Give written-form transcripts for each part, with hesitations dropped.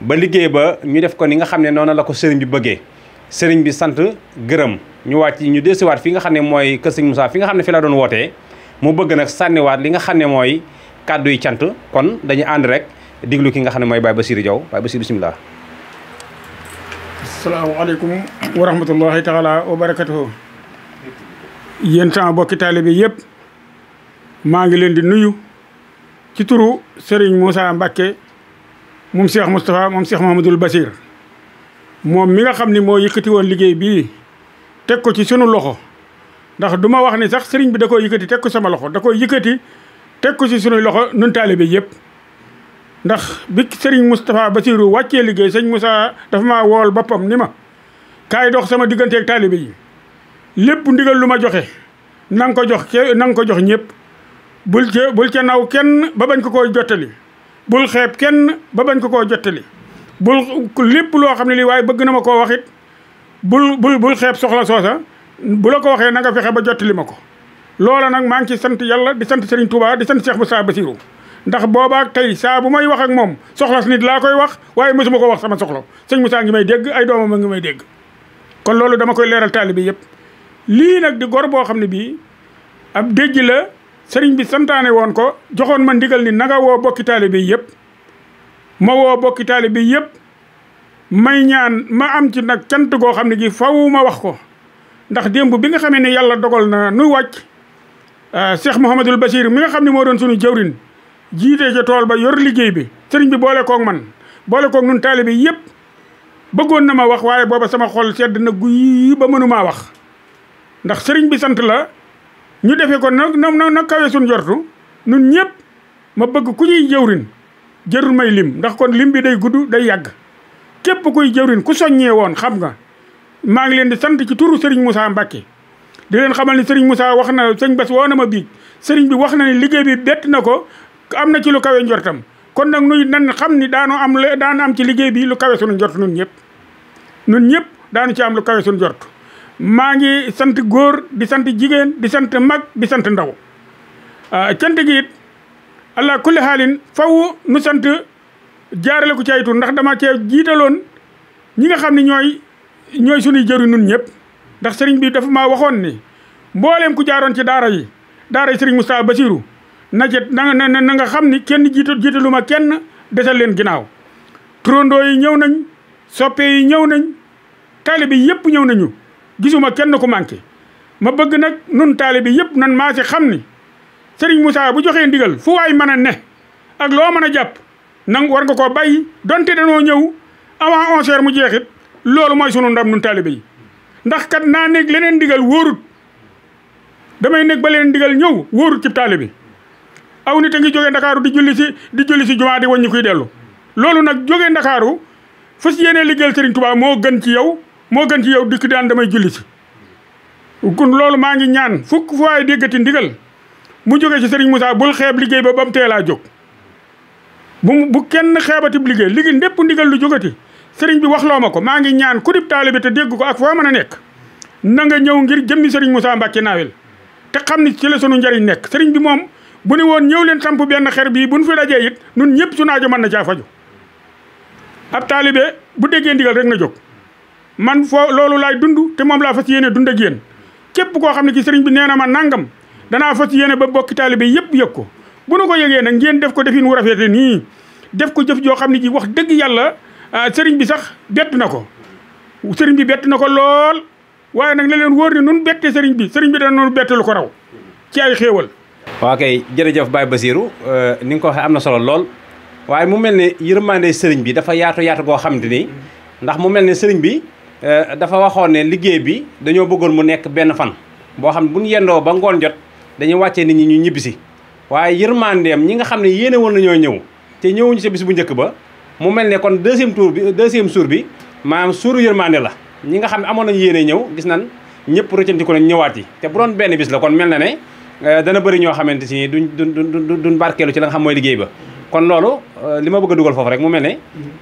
ba liggéey ba ñu def ko ni nga xam ne noonu la ko sëriñ bi bëggee sëriñ bi sant gërëm ñu wàcc ñu desiwaat fi nga xam ne mooy kër sëñ Moussa fi nga xam ne fi la doon wootee mu bëgg nag sànniwaat li nga xam ne mooy kàddu yi cant kon dañuy ànd rek diglu ki nga xam ne mooy Baye Bassirou Diaw Baye Bassirou bismillah. asalaamaaleykum wa rahmatullahi taala wa barakatuhu. yéen sama bokki taalibe yëpp maa ngi leen di nuyu ci turu Serigne Moussa Mbacké moom Cheikh Moustapha moom Cheikh Mouhamadoul Bassir moom mi nga xam ni moo yëkkati woon liggéey bii teg ko ci sunu loxo ndax du ma wax ni sax Serigne bi da koo yëkkati teg ko sama loxo da koo yëkkati teg ko ci sunuy loxo nun taalibe yëpp. ndax bi Serigne Moustapha Bassirou wàccee liggéey sëñ Moussa dafa maa wool boppam ni ma kaay dox sama digganteeg taalibe yi lépp ndigal lu ma joxe na nga ko jox ñëpp bul ca naw kenn ba bañ ko koo jottali bul xeeb kenn ba bañ ko koo jottali bul lépp loo xam ne lii waaye bëgg na ma koo waxit bul xeeb soxla soosa bu la ko waxee na nga fexe ba jottali ma ko loola nag maa ngi ci sant yàlla di sant Serigne Touba di sant Cheikh Moustapha Bassirou ndax boobaak tey saa bu may wax ak moom soxla si nit laa koy wax waaye mësuma ko wax sama soxla sëñ Moussa ngi may dégg ay doomam a ngi may dégg kon loolu dama koy leeral taalibe yëpp lii nag di gor boo xam ne bii ab déjj la sëriñ bi santaane woon ko joxoon ma ndigal ni nanga woo bokki taalibe yëpp ma woo bokki taalibe yëpp may ñaan ma am ci nag cant goo xam ne gi faw ma wax ko ndax démb bi nga xamee ne yàlla dogal na nu wàcc Cheikh Mouhamadoul Bassir mi nga xam ne moo doon suñu jawrin jiite ca tool ba yor liggéey bi sëriñ bi boole koog man boole koog nun taalibe yëpp bëggoon na ma wax waaye booba sama xol sedd na guy ba mënumaa wax ndax sëriñ bi sant la ñu defee ko na kawe suñ jortu nun ñëpp ma bëgg ku ñuy jëwrin jërul may lim ndax kon lim bi day gudd day yàgg képp kuy jëwrin ku soññee woon xam nga maa ngi leen di sant ci turu Serigne Moussa Mbacké di leen xamal ni Serigne Moussa wax na sëñ Bass woo na ma biig sëriñ bi wax na ni liggéey bi bett na ko am na ci lu kawe njortam kon nag nuy nan xam ni daan am ci liggéey bi lu kawe suñu njort nun ñëpp daanu ci am lu kawe suñu njort maa ngi sant góor di sant jigéen di sant mag di sant ndaw cant gi it allah kulli xaalin faw nu sant jaarale ko ci ay tur ndax dama cee jiitaloon ñi nga xam ne ñooy suñuy jëru nun ñëpp ndax sëriñ bi dafa maa waxoon ni mbooleem ku jaaroon ci daara yi sëriñ Moustapha Bassirou na nga xam ni kenn jiitalu ma kenn desal leen ginnaaw turandoo yi ñëw nañ soppe yi ñëw nañ taalibe yi yëpp ñëw nañu gisuma kenn ku manqué ma bëgg nag nun taalibe yëpp nan maa si xam ni Serigne Moussa bu joxee ndigal fu waay mën a ne ak loo mën a jàpp nang war nga koo bàyyi donte danoo ñëw avant 11h mu jeexit loolu mooy sunu ndam nun taalibe yi ndax kat naa nekk leneen ndigal wóorut damay nekk ba leneen ndigal ñëw wóorut ci taalibe aw nit a ngi jógee Ndakaaru di julli si jumaa di wàññi kuy dellu loolu nag jógee Ndakaaru fas yéenee liggéeyal Serigne Touba moo gën ci yow dikk daan damay julli si kon loolu maa ngi ñaan fukk fu waay déggati ndigal mu jógee ci Serigne Moussa bul xeeb liggéey ba mu teelaa jóg bu kenn xeebati liggéey ndépp ndigal lu jógati Serigne bi waxloo ma ko maa ngi ñaan ku dib taalibe te dégg ko ak foo mën a nekk na nga ñëw ngir jëmmi Serigne Moussa Mbacké Nawel te xam ni ci la sunu njariñ nekk Serigne bi moom bu ni woon ñëw leen samp benn xer bii buñ fi dajee it nun ñëpp su naajo mën na caa faju ab taalibe bu déggee ndigal rek na jóg man foo loolu laay dund te moom laa fas yéene dund ak yéen képp koo xam ne ki sëriñ bi nee na ma nangam danaa fas yéene ba bokki taalibe yëpp yëg ko bu nu ko yëgee nag ngeen def ko defin wu rafete nii def ko jëf joo xam ne ji wax dëgg yàlla sëriñ bi sax bett na ko lool waaye nag la leen wóor ni nun bette sëriñ bi dana noonu bette lu ko raw ci ay xéewal waaw kay jërëjëf Baye Bassirou ni nga ko waxee am na solo lool waaye mu mel ne yërmande sëriñ bi dafa yaatu goo xamante ni ndax mu mel ne sëriñ bi dafa waxoon ne liggéey bi dañoo bëggoon mu nekk benn fan boo xam ne bu ñu yendoo ba ngoon jot dañuy wàccee nit ñi ñu ñibbisi waaye yërmandeem ñi nga xam ne yéene woon nañoo ñëw te ñëwuñu sa bis bu njëkk ba mu mel ne kon deuxième jour bi maanaam suuru yërmande la ñi nga xam ne amoon nañu yéene ñëw gis nan ñëpp rëccanti ko nañ ñëwaat yi te bu doon benn bis la kon mel na ne dana bëri ñoo xamante si duñ barkeelu ci la nga xam mooy liggéey ba kon loolu li ma bëgg a dugal foofu rek mu mel ne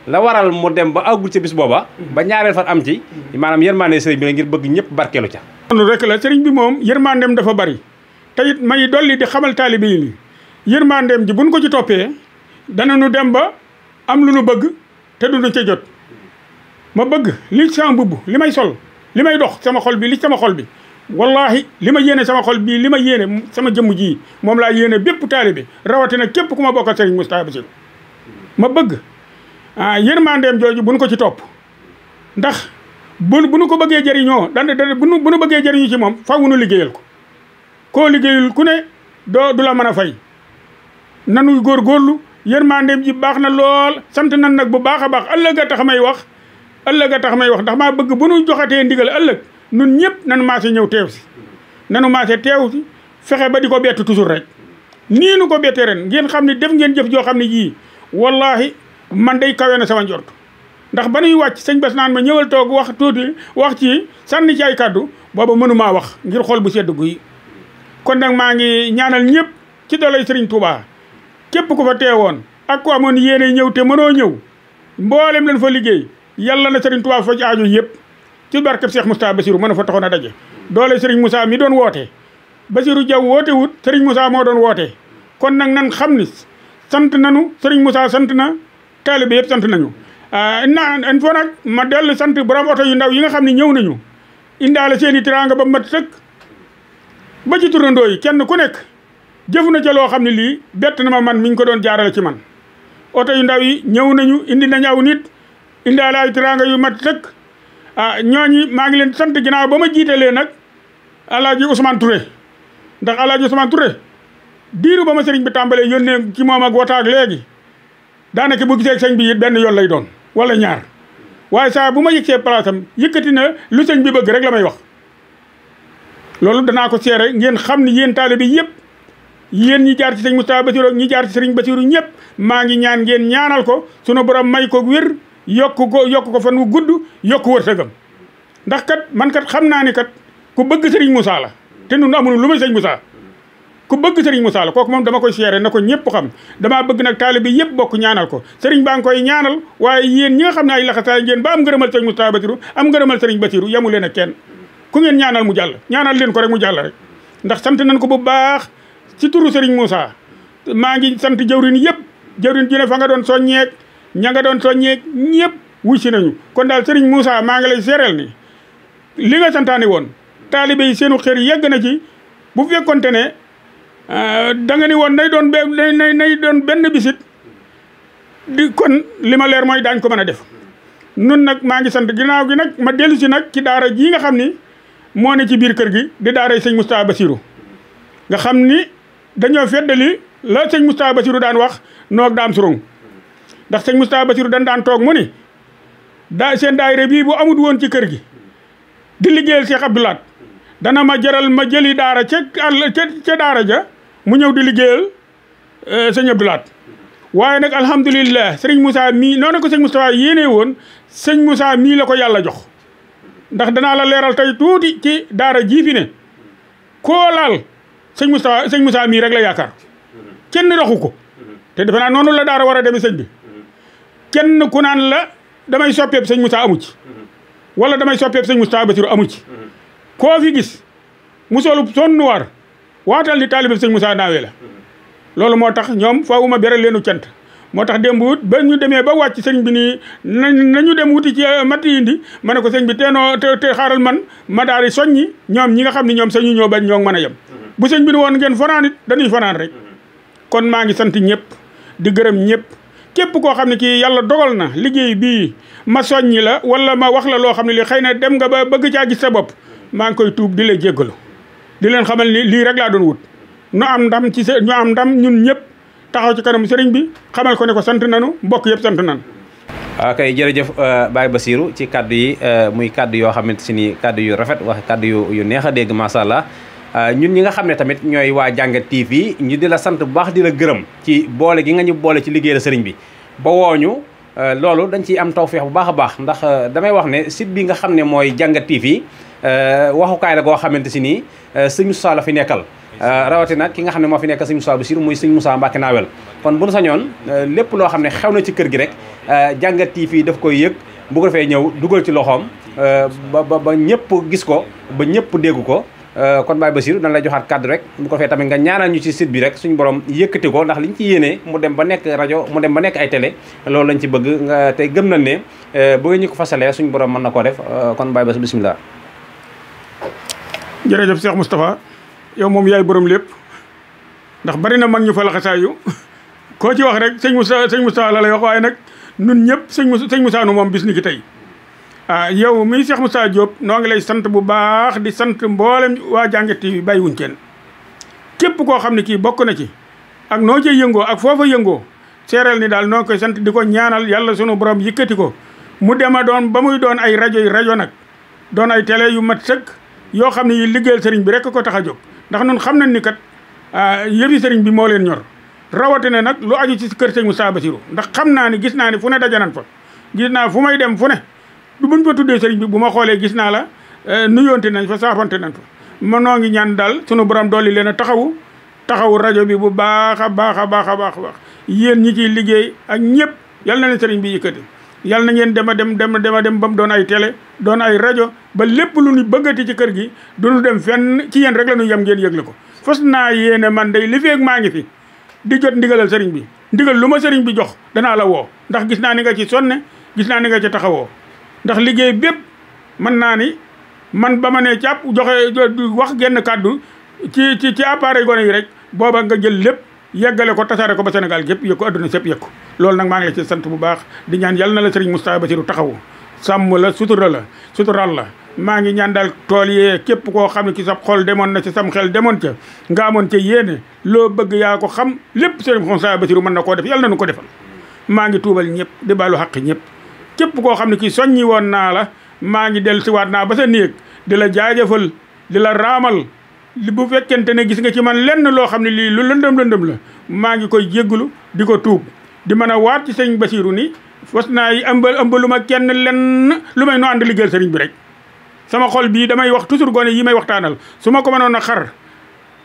la waral mu dem ba àggul ca bis booba ba ñaareel fan am ci maanaam yërmande sëriñ bi la ngir bëgg ñëpp barkeelu ca noonu rek la sëriñ bi moom yërmandeem dafa bari te it may dolli di xamal taalibe yi ni yërmandeem ji buñ ko ci toppee dana nu dem ba am lu nu bëgg te duñu ca jot ma bëgg li sama mbubb li may sol li may dox sama xol bi li sama xol bi wallahi li ma yéene sama xol bii li ma yéene sama jëmm ji moom laa yéene bépp taalibe rawatina képp ku ma bokkal Serigne Moustapha Bassirou ma bëgg yërmandeem jooju buñ ko ci topp ndax bu nu ko bëggee jëriñoo bu nu bëggee jëriñu ci moom faaw nu liggéeyal ko koo liggéeyul ku ne du la mën a fay nanuy góorgóorlu yërmandeem ji baax na lool sant nan nag bu baax a baax ëllëg a tax may wax ndax maa bëgg bu nu joxatee ndigal ëllëg nun ñëpp nanu maase ñëw teew si nanu maase teew si fexe ba di ko bett toujours rek nii nu ko bettee ren ngeen xam ne def ngeen jëf joo xam ne jii wallahi man day kawe na sama njort ndax ba nuy wàcc sëñ Bass naan ma ñëwal toog wax tuuti wax ci sànni ci ay kaddu booba mënumaa wax ngir xol bu sedd guy kon nag maa ngi ñaanal ñëpp ci dooley Serigne Touba képp ku fa teewoon ak ku amoon yéene ñëw te mënoo ñëw mboolem leen fa liggéey yàlla na Serigne Touba fa ci aajo yëpp ci barkeb Cheikh Moustapha Bassirou mën a fa taxoon a daje doole Serigne Moussa mi doon woote Bassirou Diaw woote wut Serigne Moussa moo doon woote kon nag nan xam ni sant nanu Serigne Moussa sant na taalibe yëpp sant nañu il faut nag ma dellu sant borom oto yu ndaw yi nga xam ne ñëw nañu indaale seen i teraanga ba mat sëkk ba ci turandoo yi kenn ku nekk jëfu na ca loo xam ne lii bett na ma man mi ñu ko doon jaarale ci man oto yu ndaw yi ñëw nañu indi nañu aw nit indaale ay teraanga yu mat sëkk ñooñi maa ngi leen sant ginnaaw ba ma jiitalee nag Alaaji Ousmane Touré ndax Alaaji Ousmane Touré diiru ba ma sëriñ bi tàmbalee yónnee ci moom ak wataak léegi daanaka bu gisee sëñ bi it benn yoon lay doon wala ñaar waaye saa bu ma yëgsee place am yëkkati na lu sëñ bi bëgg rek la may wax loolu danaa ko seere ngeen xam ni yéen taalibe bi yëpp yéen ñi jaar ci sëñ Moustapha Bassirou ak ñi jaar ci sëriñ Bassirou ñëpp maa ngi ñaan ngeen ñaanal ko sunu borom may ko wér yokk ko fan wu gudd yokk wërsëgam ndax kat man kat xam naa ni kat ku bëgg sëriñ Moussa la te nun amul lu may sëñ Moussa ku bëgg sëriñ Moussa la kooku moom dama koy seere na ko ñëpp xam damaa bëgg nag taalibe yëpp bokk ñaanal ko sëriñ baa ngi koy ñaanal waaye yéen ñi nga xam ne ay laxasaay ngeen ba am ngërëmal sëriñ Moustapha Bassirou am ngërëmal sëriñ Bassirou yamu leen ak kenn ku ngeen ñaanal mu jàll ñaanal leen ko rek mu jàll rek ndax sant nañ ko bu baax ci turu sëriñ Moussa maa ngi sant jawrin yëpp jawrin ji ne fa nga doon soññeeg ña nga doon soññeeg ñëpp wuy si nañu kon daal sëriñ Moussa maa ngi lay seereel ni li nga santaane woon taalibe yi seenu xër yegg na ci bu fekkonte ne da nga ni woon nay doon benn bisit di kon li ma leer mooy daañ ko mën a def nun nag maa ngi sant ginnaaw gi nag ma dellu si nag ci daara jii nga xam ni moo ne ci biir kër gi di daara sëñ Moustapha Bassirou nga xam ni dañoo feddali la sëñ Moustapha Bassirou daan wax noog daam surung ndax sëñ Moustapha Bassirou daan toog mu ni seen daayira bii bu amut woon ci kër gi di liggéeyal Cheikh Abdou Lahad dana ma jaral ma jëli daara ca daara ja mu ñëw di liggéeyal sëñ Abdou Lahad waaye nag alhamdulillah sëriñ Moussa mii noonu ko sëñ Moustapha yéenee woon sëñ Moussa mii la ko yàlla jox ndax danaa la leeral tey tuuti ci daara jii fi ne koo laal sëñ Moussa mii rek la yaakaar kenn raxu ko te defe naa noonu la daara war a demee sëñ bi kenn ku naan la damay soppeeb sëñ Moussa amu ci wala damay soppeeb sëñ Moustapha Bassirou amu ci koo fi gis mu solu son noir waatal ni taalibe sëñ Moussa naawee la loolu moo tax ñoom faaw ma beral leenu cant moo tax démb wut ba ñu demee ba wàcc sëñ bi nii nañu dem wuti ci matti indi ma ne ko sëñ bi teenoo te xaaral man ma daal di soññi ñoom ñi nga xam ne ñoom sañu ñoo bañ ñoo mën a yem bu sëñ bi ni woon ngeen fanaan it dañuy fanaan rek kon maa ngi sant ñëpp di gërëm ñëpp képp koo xam ne kii yàlla dogal na liggéey bii ma soññi la wala ma wax la loo xam ne li xëy na dem nga ba bëgg caa gis sa bopp maa ngi koy tuub di la jéggalu di leen xamal ni lii rek laa doon wut ñu am ndam ñu am ndam ñun ñëpp taxaw ci kanam sëriñ bi xamal ko ne ko sant nanu mbokk yëpp sant nanu ok jërëjëf Baye Bassirou ci kaddu yi muy kaddu yoo xamante si ni kaddu yu rafet wax kaddu yu neex a dégg macha allah ñun ñi nga xam ne tamit ñooy waa Jàngat TV ñu di la sant bu baax di la gërëm ci boole gi nga ñu boole ci liggéey la sëriñ bi ba wooñu loolu dañ ciy am tawfeex bu baax a baax ndax damay wax ne site bi nga xam ne mooy Jàngat TV waxukaay la goo xamante si nii sëñ Moussa la fi nekkal rawatina ki nga xam ne moo fi nekk sëñ Moustapha Bassirou muy sëñ Moussa Mbacke Nawel kon bu nu sañoon lépp loo xam ne xew na ci kër gi rek Jàngat TV daf koy yëg bu ko defee ñëw dugal ci loxoom ba ñëpp gis ko ba ñëpp dégg ko kon Baye Bassirou dañ lay joxaat kàddu rek bu ko fee tamit nga ñaanal ñu ci site bi rek suñu borom yëkkati ko ndax liñ ci yéenee mu dem ba nekk rajo mu dem ba nekk ay télé loolu lañ ci bëgg nga tey gëm nañ ne bu ngeen ñu ko fasalee suñu borom mën na koo def kon Baye Bassirou bisimilah. jërëjëf Cheikh Moustapha yow moom yaay borom lépp ndax bari na mag ñu fa laxasaayu koo ci wax rek sëñ Moustapha la lay wax waaye nag nun ñëpp sëñ Moussa nu moom bis ni ki tey yow mii Cheikh Moustapha Diop noo ngi lay sant bu baax di sant mboolem waa Jàngat TV bàyyiwuñ kenn képp koo xam ne kii bokk na ci ak noo cay yëngoo ak foofa yëngoo seeral ni daal noo koy sant di ko ñaanal yàlla sunu borom yëkkati ko mu dema doon ba muy doon ay rajo nag doon ay télé yu mat sëkk yoo xam ne yi liggéeyal sëriñ bi rek ko tax a jóg ndax nun xam nañ ni kat yëfi sëriñ bi moo leen ñor rawatina nag lu aju ci kër sëñ Moustapha Bassirou ndax xam naa ni gis naa ni fu ne dajanan fa gis naa fu may dem fu ne du buñ fa tuddee sëriñ bi bu ma xoolee gis naa la nuyoonte nañ fa saafante nañ fa ma noo ngi ñaan daal sunu borom dolli leen a taxawu rajo bi bu baax a baax a baax a baax yéen ñi ciy liggéey ak ñëpp yal na leen sëriñ bi yëkkati yal na ngeen dem ba mu doon ay télé doon ay rajo ba lépp lu ñu bëggati ci kër gi duñu dem fenn ci yéen rek la ñu yem ngeen yëgle ko fas naa yéene man day li feeg maa ngi fi di jot ndigalal sëriñ bi ndigal lu ma sëriñ bi jox danaa la woo ndax gis naa ni nga ci sonne gis naa ni nga ci taxawoo ndax liggéey bépp mën naa ni man ba ma ne càpp joxe wax genn kàddu ci appareil gone yi rek booba nga jël lépp yeggale ko tasaare ko ba Sénégal gépp yëg ko adduna sépp yëg ko loolu nag maa ngi la ci sant bu baax di ñaan yàlla na la sëriñ Moustapha Bassirou taxawu sàmm la sutural la maa ngi ñaan daal tool yee képp koo xam ne ci sa xol demoon na ci sam xel demoon ca nga amoon ca yéene loo bëgg yaa ko xam lépp sëriñ Moustapha Bassirou mën na koo def yàlla na nu ko defal maa ngi tuubal ñëpp di baalu xaq ñëpp képp koo xam ne kii soññi woon naa la maa ngi del siwaat naa ba sa néeg di la jaajëfal di la raamal bu fekkente ne gis nga ci man lenn loo xam ne lii lu lëndëm la maa ngi koy jégglu di ko tuub di mën a waat ci sëñ Bassirou ni fas naa yi ëmbalu ma kenn lenn lu may no ànd liggéeyal sëriñ bi rek sama xol bii damay wax toujours gone yi may waxtaanal su ma ko mënoon a xar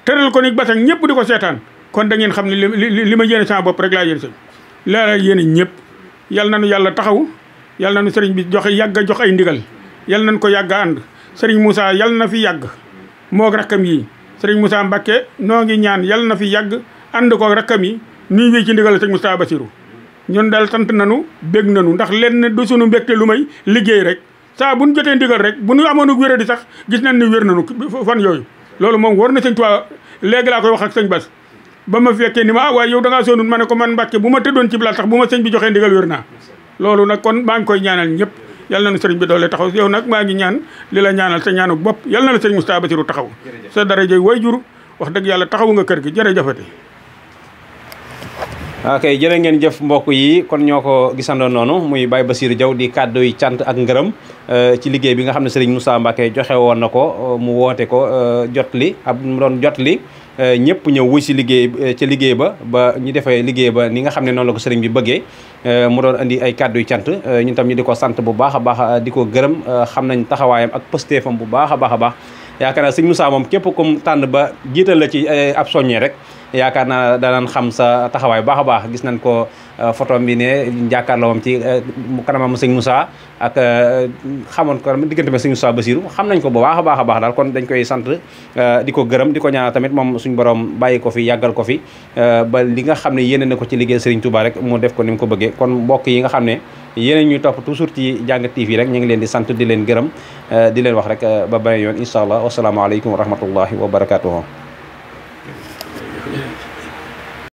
tëral ko ni basak ñëpp di ko seetaan kon da ngeen xam ne li ma yéene sama bopp rek laa yéene sëñ laa yéene ñëpp yal na nu yàlla taxaw yal na nu sëriñ bi yàgg a jox ay ndigal yal nañ ko yàgg a ànd sëriñ Moussa yal na fi yàgg moog rakkam yi sëriñ Moussa Mbacké noo ngi ñaan yal na fi yàgg ànd ko rakkam yi nuy wéy ci ndigal sëriñ Moustapha Bassirou ñun daal sant nanu bég nanu ndax lenn du sunu mbégte lu may liggéey rek saa bu ñu jotee ndigal rek bu ñu amoon wéra di sax gis nañ ni wér nanu fan yooyu loolu moom war na sëñ Tuubaa léegi laa koy wax ak sëñ Bass ba ma fekkee ni ma waaye yow da ngaa sonut ma ne ko man Mbacké bu ma tëddoon ci bilaat sax bu ma sëñ bi joxee ndigal wér naa loolu nag kon maa ngi koy ñaanal ñëpp yàlla na sëriñ bi doole taxaw yow nag maa ngi ñaan li la ñaanal sa ñaanu bopp yàlla na la sëriñ Moustapha Bassirou taxaw sa daraja wayjur wax dëgg yàlla taxawu nga kër gi jërëjëfati ok jërë ngeen jëf mbokk yi kon ñoo ko gisandoo noonu muy Baye Bassirou Diaw di kàddu yi cant ak ngërëm ci liggéey bi nga xam ne sëriñ Moustapha Mbacké joxe woon na ko mu woote ko jotli mu doon jotli ñëpp ñëw wuy si liggéey ca liggéey ba ñu defee liggéey ba ni nga xam ne noonu la ko sëriñ bi bëggee mu doon andi ay kàddu yu cant ñun tam ñu di ko sant bu baax a baax di ko gërëm xam nañ taxawaayam ak pëstéefam bu baax a baax a baax yaakaar naa sëñ Moussa moom képp kum tànn ba jiital la ci ab soññee rek yaakaar naa danañ xam sa taxawaay bu baax a baax gis nañ ko photo bi ne jàkkaarloo moom ci kanamam sëñ Moussa ak xamoon ko diggante ma sëñ Moustapha Bassirou xam nañ ko bu baax a baax a baax daal kon dañ koy sant di ko gërëm di ko ñaanal tamit moom suñu borom bàyyi ko fi yàggal ko fi ba li nga xam ne yéene na ko ci liggéey Serigne Touba rek mu def ko ni mu ko bëggee kon mbokk yi nga xam ne yéen ñuy topp toujours ci Jàngat TV rek ñu ngi leen di sant di leen gërëm di leen wax rek ba beneen yoon incha allah wasalaamaaleykum wa rahmatullahi wa barakatuhu